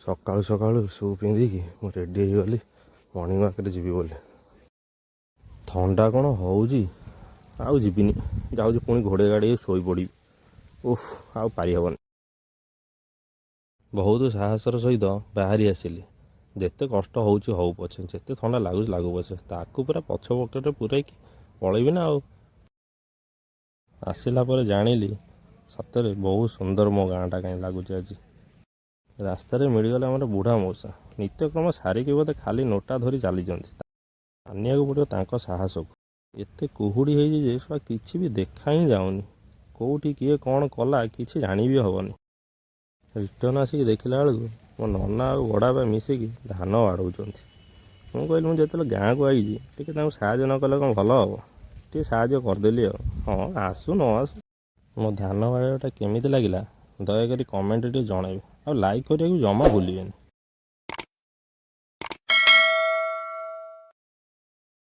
ସକାଳୁ ସକାଳୁ ସୁ ପିନ୍ଧିକି ମୁଁ ରେଡ଼ି ହେଇଗଲି ମର୍ଣ୍ଣିଂ ୱାକ୍ରେ ଯିବି ବୋଲି। ଥଣ୍ଡା କ'ଣ ହେଉଛି ଆଉ ଯିବିନି, ଯାଉଛି ପୁଣି ଘୋଡ଼େଇ ଗାଡ଼ି ଶୋଇପଡ଼ିବି। ଉଫ୍, ଆଉ ପାରିହେବନି। ବହୁତ ସାହସର ସହିତ ବାହାରି ଆସିଲି। ଯେତେ କଷ୍ଟ ହେଉଛି ହଉ ପଛେ, ଯେତେ ଥଣ୍ଡା ଲାଗୁଛି ଲାଗୁ ପଛେ, ତାକୁ ପୁରା ପଛ ପକେଟରେ ପୁରାଇକି ପଳେଇବି ନା ଆଉ। ଆସିଲା ପରେ ଜାଣିଲି ସତରେ ବହୁତ ସୁନ୍ଦର ମୋ ଗାଁଟା କାହିଁ ଲାଗୁଛି ଆଜି। ରାସ୍ତାରେ ମିଳିଗଲେ ଆମର ବୁଢ଼ା ମଉସା, ନିତ୍ୟକ୍ରମ ସାରିକି ବୋଧେ ଖାଲି ନୋଟା ଧରି ଚାଲିଛନ୍ତି। ମାନିବାକୁ ପଡ଼ିବ ତାଙ୍କ ସାହସକୁ। ଏତେ କୁହୁଡ଼ି ହେଇଛି ଯେ ସେଟା କିଛି ବି ଦେଖା ହିଁ ଯାଉନି। କେଉଁଠି କିଏ କ'ଣ କଲା କିଛି ଜାଣି ବି ହେବନି। ରିଟର୍ନ ଆସିକି ଦେଖିଲା ବେଳକୁ ମୋ ନନା ଆଉ ବଡ଼ବାପା ମିଶିକି ଧାନ ବାଡ଼ଉଛନ୍ତି। ମୁଁ କହିଲି ମୁଁ ଯେତେବେଳେ ଗାଁକୁ ଆଇଛି ଟିକେ ତାଙ୍କୁ ସାହାଯ୍ୟ ନ କଲେ କ'ଣ ଭଲ ହେବ, ଟିକେ ସାହାଯ୍ୟ କରିଦେଲି ଆଉ। ହଁ, ଆସୁ ନ ଆସୁ। ମୋ ଧାନ ବାଡ଼େଇବାଟା କେମିତି ଲାଗିଲା ଦୟାକରି କମେଣ୍ଟରେ ଟିକେ ଜଣାଇବେ, ଆଉ ଲାଇକ୍ କରିବାକୁ ଜମା ଭୁଲିବେନି।